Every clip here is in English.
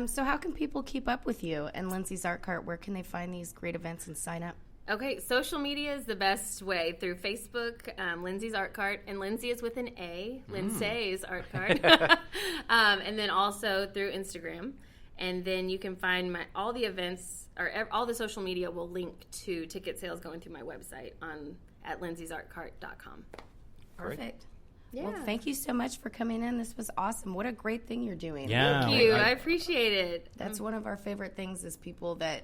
So how can people keep up with you and Lindsay's Art Cart? Where can they find these great events and sign up? Okay, social media is the best way through Facebook, Lindsay's Art Cart, and Lindsay is with an A, Lindsay's Art Cart, and then also through Instagram. And then you can find all the events, or all the social media will link to ticket sales going through my website at lindsaysartcart.com. Perfect. Yeah. Well, thank you so much for coming in. This was awesome. What a great thing you're doing. Yeah. Thank you. I appreciate it. That's one of our favorite things is people that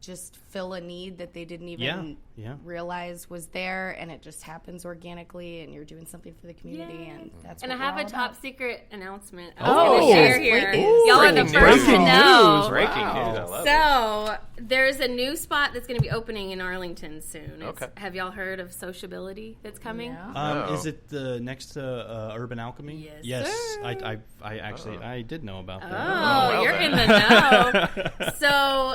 just fill a need that they didn't even realize was there, and it just happens organically, and you're doing something for the community, and that's and what I have we're a all top about. secret announcement. Oh, share here. please. Y'all are the first to know. Breaking news. I love it. So there's a new spot that's going to be opening in Arlington soon. Okay. Have y'all heard of Sociability that's coming? No. Is it the next to Urban Alchemy? Yes, sir. I actually I did know about that. Oh, you're in the know. So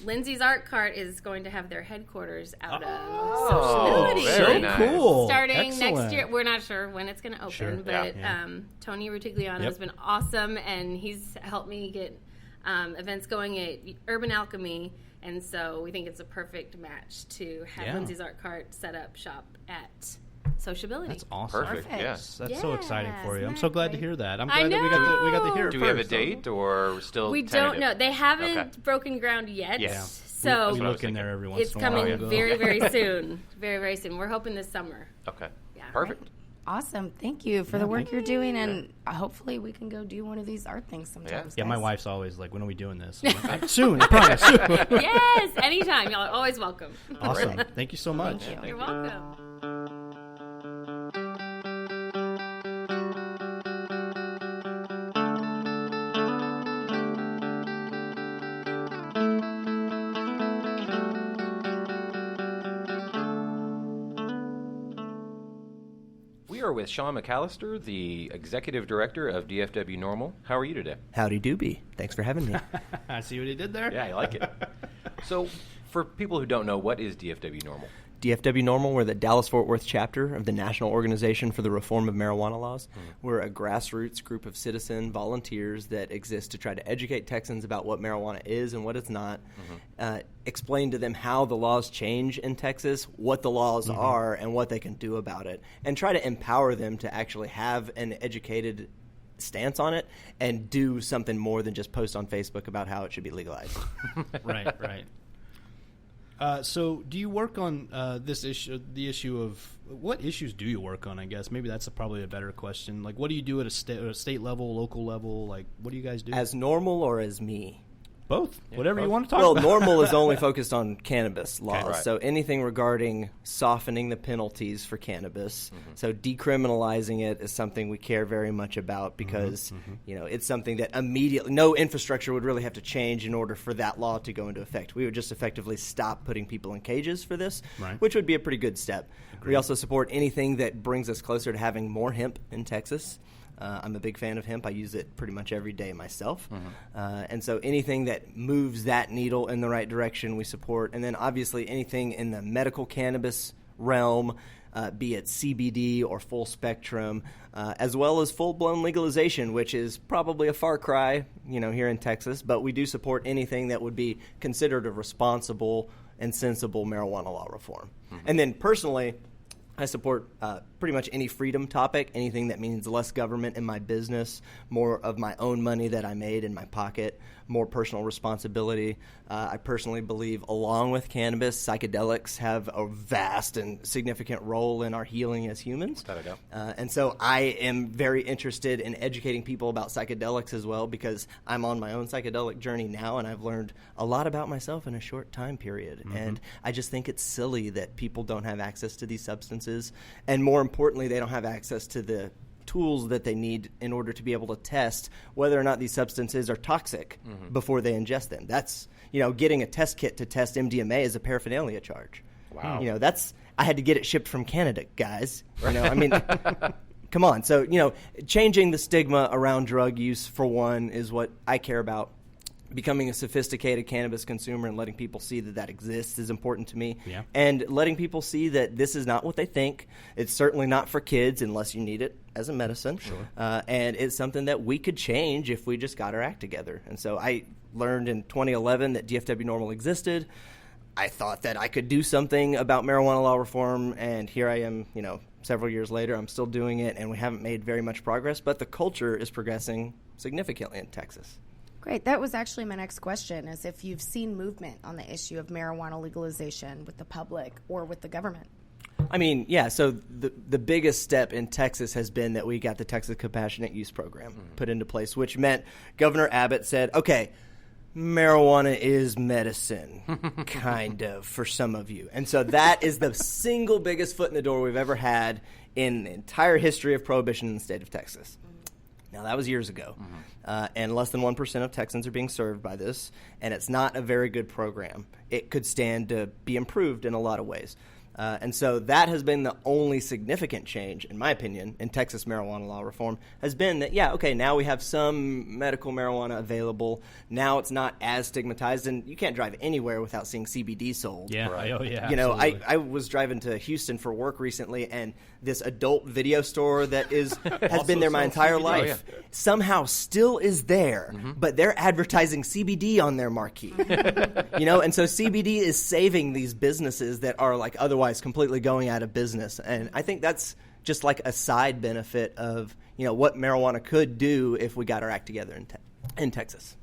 Lindsay's Art Cart is going to have their headquarters out of Sociability. Very So nice. cool. Starting Excellent. next year. We're not sure when it's going to open, Sure. but Yeah. Tony Rutigliano has been awesome, and he's helped me get events going at Urban Alchemy, and so we think it's a perfect match to have Lindsay's Art Cart set up shop at Sociability. That's awesome. Perfect. Yes. That's so exciting for you. I'm Isn't so that glad to great? hear that. I'm I glad that we got to hear it Do we have a first. date or still We tentative? don't know. They haven't Okay. broken ground yet. Yeah. So we look in there every once it's in a while. coming Go. very, very soon. Very, very soon. We're hoping this summer. Okay. Yeah. Perfect. Awesome. Thank you for the work you're doing, and hopefully we can go do one of these art things sometimes. Yeah, my guys. wife's always like, when are we doing this? I'm like, soon, I promise. Soon. Yes, anytime. Y'all are always welcome. Awesome. Thank you so much. Thank you. You're welcome. We are with Shaun McAlister, the Executive Director of DFW NORML. How are you today? Howdy doobie. Thanks for having me. I see what he did there. Yeah, I like it. So, for people who don't know, what is DFW NORML? DFW NORML, we're the Dallas-Fort Worth chapter of the National Organization for the Reform of Marijuana Laws. We're a grassroots group of citizen volunteers that exist to try to educate Texans about what marijuana is and what it's not, explain to them how the laws change in Texas, what the laws are, and what they can do about it, and try to empower them to actually have an educated stance on it and do something more than just post on Facebook about how it should be legalized. Right. So do you work on this issue, the issue of what issues do you work on, I guess? Maybe that's probably a better question. Like, what do you do at a state level, local level? Like, what do you guys do? As NORML or as me? Both. Whatever you want to talk Well, about. NORML is only focused on cannabis laws, right. so anything regarding softening the penalties for cannabis. So decriminalizing it is something we care very much about because you know it's something that immediately no infrastructure would really have to change in order for that law to go into effect. We would just effectively stop putting people in cages for this, which would be a pretty good step. We also support anything that brings us closer to having more hemp in Texas. I'm a big fan of hemp. I use it pretty much every day myself. And so anything that moves that needle in the right direction, we support. And then obviously anything in the medical cannabis realm, be it CBD or full spectrum, as well as full-blown legalization, which is probably a far cry, here in Texas. But we do support anything that would be considered a responsible and sensible marijuana law reform. And then personally, I support pretty much any freedom topic, anything that means less government in my business, more of my own money that I made in my pocket, more personal responsibility. I personally believe, along with cannabis, psychedelics have a vast and significant role in our healing as humans. Without a doubt. And so I am very interested in educating people about psychedelics as well because I'm on my own psychedelic journey now, and I've learned a lot about myself in a short time period. And I just think it's silly that people don't have access to these substances, and more importantly, they don't have access to the tools that they need in order to be able to test whether or not these substances are toxic before they ingest them. That's, getting a test kit to test MDMA is a paraphernalia charge. Wow. I had to get it shipped from Canada, guys. Come on. So, changing the stigma around drug use, for one, is what I care about. becoming a sophisticated cannabis consumer and letting people see that exists is important to me. Yeah. And letting people see that this is not what they think. It's certainly not for kids unless you need it as a medicine. Sure. And it's something that we could change if we just got our act together. And so I learned in 2011 that DFW NORML existed. I thought that I could do something about marijuana law reform, and here I am, several years later, I'm still doing it, and we haven't made very much progress, but the culture is progressing significantly in Texas. Great. That was actually my next question, is if you've seen movement on the issue of marijuana legalization with the public or with the government. I mean, yeah, so the biggest step in Texas has been that we got the Texas Compassionate Use Program put into place, which meant Governor Abbott said, okay, marijuana is medicine, kind of, for some of you. And so that is the single biggest foot in the door we've ever had in the entire history of prohibition in the state of Texas. Now, that was years ago, and less than 1% of Texans are being served by this, and it's not a very good program. It could stand to be improved in a lot of ways. And so that has been the only significant change, in my opinion, in Texas marijuana law reform, has been that, now we have some medical marijuana available. Now it's not as stigmatized, and you can't drive anywhere without seeing CBD sold. Yeah, right. Oh, yeah. I was driving to Houston for work recently, and this adult video store that has been there my entire CBD. life somehow still is there, but they're advertising CBD on their marquee. And so CBD is saving these businesses that are like otherwise completely going out of business. And I think that's just like a side benefit of, what marijuana could do if we got our act together in Texas.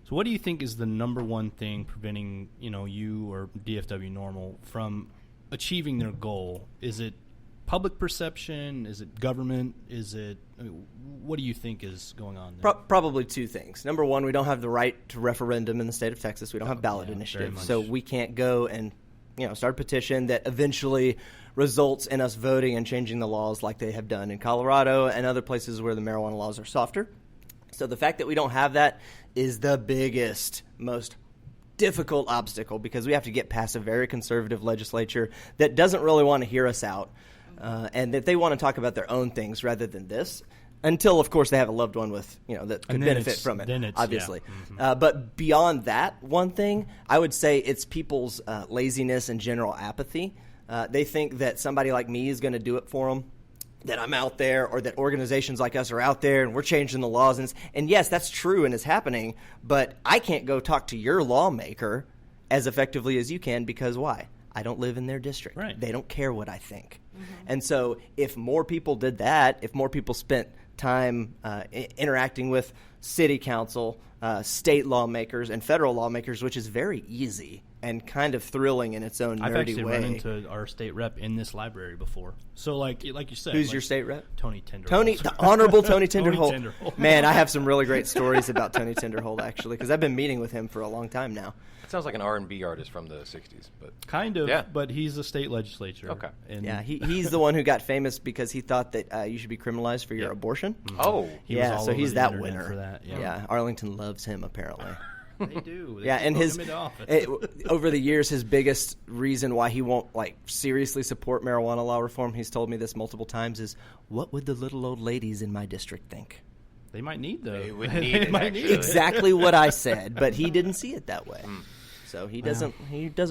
So what do you think is the number one thing preventing, you or DFW NORML from achieving their goal? Is it public perception? Is it government? What do you think is going on there? Probably two things. Number one, we don't have the right to referendum in the state of Texas. We don't have ballot initiatives. So we can't go and start a petition that eventually results in us voting and changing the laws like they have done in Colorado and other places where the marijuana laws are softer. So the fact that we don't have that is the biggest, most difficult obstacle, because we have to get past a very conservative legislature that doesn't really want to hear us out, and that they want to talk about their own things rather than this. Until, of course, they have a loved one with, that could benefit from it, obviously. Yeah. But beyond that one thing, I would say it's people's laziness and general apathy. They think that somebody like me is going to do it for them, that I'm out there, or that organizations like us are out there and we're changing the laws. And yes, that's true and is happening, but I can't go talk to your lawmaker as effectively as you can, because why? I don't live in their district. Right. They don't care what I think. And so if more people did that, if more people spent time interacting with city council, state lawmakers, and federal lawmakers, which is very easy and kind of thrilling in its own nerdy way. I've actually run into our state rep in this library before. So, like you said, who's your state rep? Tony Tinderholt. The Honorable Tony Tinderholt. Tony Tinderholt. Man, I have some really great stories about Tony Tinderholt, actually, because I've been meeting with him for a long time now. It sounds like an R&B artist from the 60s. But kind of, yeah. But he's a state legislature. Okay. And he's the one who got famous because he thought that you should be criminalized for your abortion. Oh. He was all so over he's the that internet winner. for that. Yeah, Arlington loves him, apparently. They do. They And vote him into office. over the years, his biggest reason why he won't seriously support marijuana law reform, he's told me this multiple times, is what would the little old ladies in my district think? They might need those. They would need it, actually. Exactly what I said, but he didn't see it that way. So he doesn't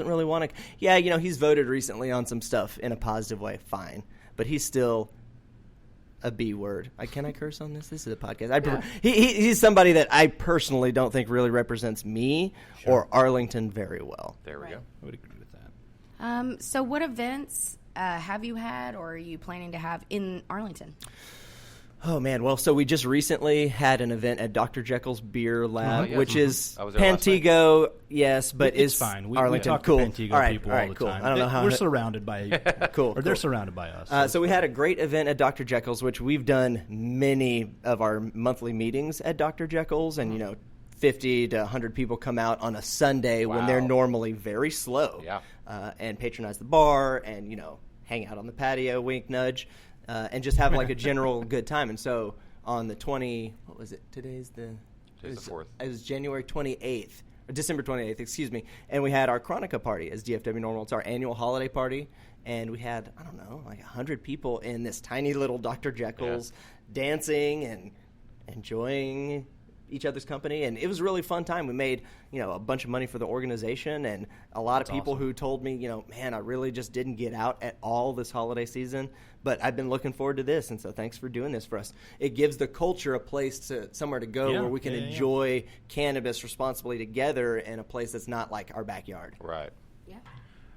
really want to. Yeah, he's voted recently on some stuff in a positive way, fine, but he's still a B word. Can I curse on this? This is a podcast. He's somebody that I personally don't think really represents me or Arlington very well. There we go. I would agree with that. So what events have you had or are you planning to have in Arlington? Oh, man. Well, so we just recently had an event at Dr. Jekyll's Beer Lab, which is I was there last night. Pantego, yes, but It's fine. We Arlington. talk Cool. to Pantego all right, people all right, all the cool. time. I don't know how we're surrounded by cool. or they're surrounded by us. So we had a great event at Dr. Jekyll's, which we've done many of our monthly meetings at Dr. Jekyll's, and 50 to 100 people come out on a Sunday when they're normally very slow, and patronize the bar and hang out on the patio, wink, nudge, and just have a general good time. And so on the 20, what was it? Today's the 4th. It was January 28th, or December 28th, excuse me. And we had our Chronica party as DFW NORML. It's our annual holiday party. And we had, 100 people in this tiny little Dr. Jekyll's dancing and enjoying each other's company, and it was a really fun time. We made, a bunch of money for the organization, and a lot of people who told me, man, I really just didn't get out at all this holiday season, but I've been looking forward to this, and so thanks for doing this for us. It gives the culture a place somewhere to go where we can enjoy cannabis responsibly together in a place that's not like our backyard. Right. Yeah.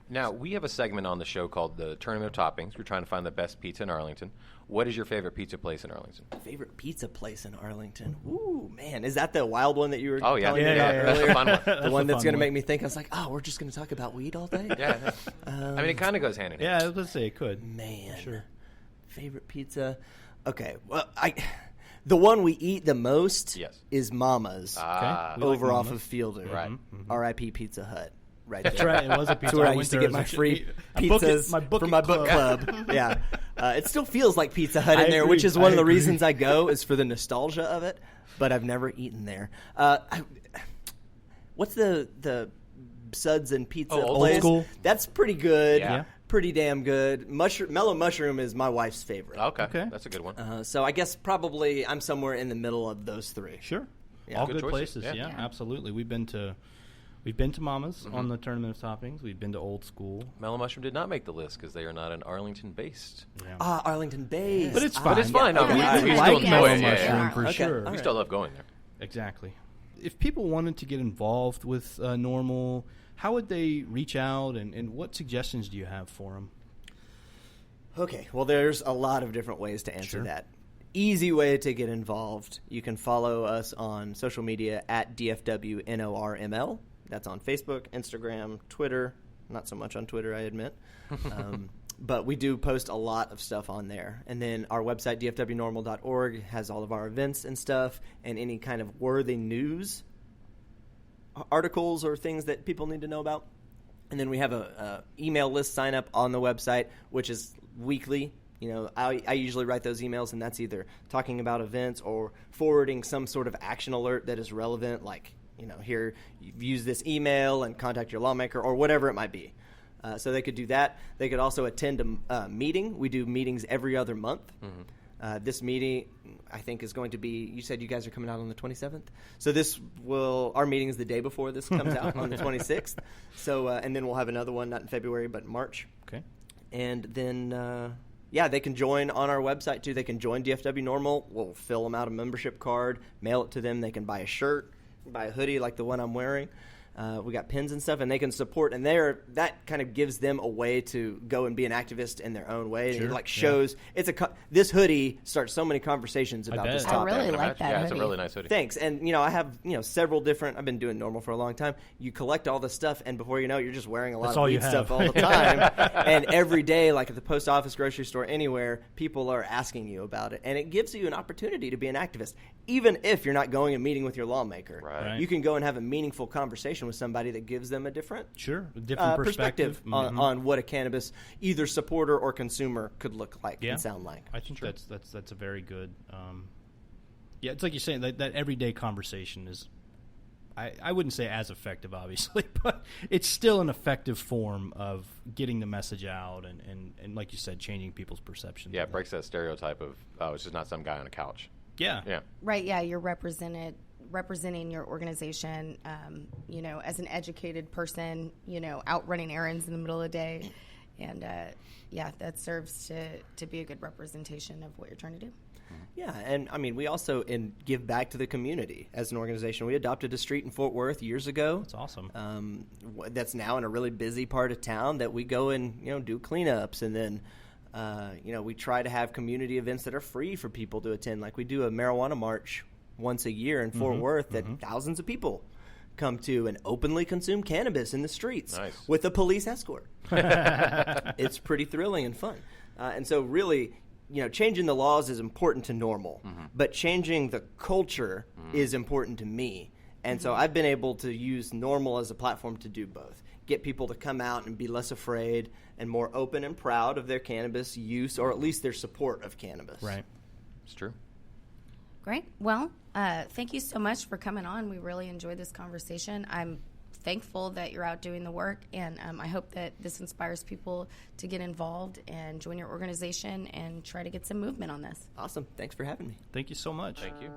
Now, we have a segment on the show called the Tournament of Toppings. We're trying to find the best pizza in Arlington. What is your favorite pizza place in Arlington? Favorite pizza place in Arlington? Ooh, man. Is that the wild one that you were telling me about That's earlier? a fun one. The one that's going to make me think, I was like, we're just going to talk about weed all day? Yeah. I mean, it kind of goes hand in hand. Yeah, let's say it could. Man. Sure. Favorite pizza? Okay. Well, the one we eat the most is Mama's over off of Fielder. Right. R.I.P. Pizza Hut. Right That's there. right. It was a pizza. That's where I used to get my free pizzas for my book club. Yeah. It still feels like Pizza Hut in there, which is one of the reasons I go is for the nostalgia of it, but I've never eaten there. What's the Suds and Pizza place? Old School? That's pretty good. Yeah. Pretty damn good. Mellow Mushroom is my wife's favorite. Okay. That's a good one. So I guess probably I'm somewhere in the middle of those three. Sure. Yeah. All Good good choices. places. Yeah. Absolutely. We've been to Mama's on the Tournament of Toppings. We've been to Old School. Mellow Mushroom did not make the list because they are not an Arlington-based. Yeah. Arlington-based. But it's fine. But it's fine. Okay. No, we like still Mellow enjoy it. Mushroom for Okay. sure. All We still love going there. Exactly. If people wanted to get involved with NORML, how would they reach out, and what suggestions do you have for them? Okay, well, there's a lot of different ways to answer that. Easy way to get involved. You can follow us on social media at DFW NORML. That's on Facebook, Instagram, Twitter. Not so much on Twitter, I admit. But we do post a lot of stuff on there. And then our website, dfwnormal.org, has all of our events and stuff and any kind of worthy news articles or things that people need to know about. And then we have a email list sign up on the website, which is weekly. I usually write those emails, and that's either talking about events or forwarding some sort of action alert that is relevant, like, here, you've used this email and contact your lawmaker or whatever it might be. So they could do that. They could also attend a meeting. We do meetings every other month. This meeting, I think, is going to be, you said you guys are coming out on the 27th. So our meeting is the day before this comes out on the 26th. So, and then we'll have another one, not in February, but in March. Okay. And then, they can join on our website, too. They can join DFW NORML. We'll fill them out a membership card, mail it to them. They can buy a shirt, buy a hoodie like the one I'm wearing. We got pins and stuff, and they can support. And that kind of gives them a way to go and be an activist in their own way. Sure. It shows this hoodie starts so many conversations about this topic. I really like that Yeah, hoodie. it's a really nice hoodie. Thanks. And, I have, several different, I've been doing NORML for a long time. You collect all this stuff, and before you know it, you're just wearing a lot of weed stuff all the time. And every day, like at the post office, grocery store, anywhere, people are asking you about it. And it gives you an opportunity to be an activist, even if you're not going and meeting with your lawmaker. Right. You can go and have a meaningful conversation with somebody that gives them a different perspective on what a cannabis either supporter or consumer could look like and sound like. I think that's a very good. It's like you're saying that everyday conversation is. I wouldn't say as effective, obviously, but it's still an effective form of getting the message out and like you said, changing people's perceptions. Yeah, it breaks that stereotype of, it's just not some guy on a couch. Yeah. Right, yeah, you're representing your organization, as an educated person, out running errands in the middle of the day. And, that serves to be a good representation of what you're trying to do. Yeah, and I mean, we also give back to the community as an organization. We adopted a street in Fort Worth years ago. That's awesome. That's now in a really busy part of town that we go and do cleanups, and then we try to have community events that are free for people to attend. Like we do a marijuana march once a year in Fort Worth that thousands of people come to and openly consume cannabis in the streets with a police escort. It's pretty thrilling and fun. And so really, changing the laws is important to NORML, but changing the culture is important to me. And so I've been able to use NORML as a platform to do both. Get people to come out and be less afraid and more open and proud of their cannabis use, or at least their support of cannabis. Right. It's true. Great. Well, thank you so much for coming on. We really enjoyed this conversation. I'm thankful that you're out doing the work, and I hope that this inspires people to get involved and join your organization and try to get some movement on this. Awesome. Thanks for having me. Thank you so much. Thank you.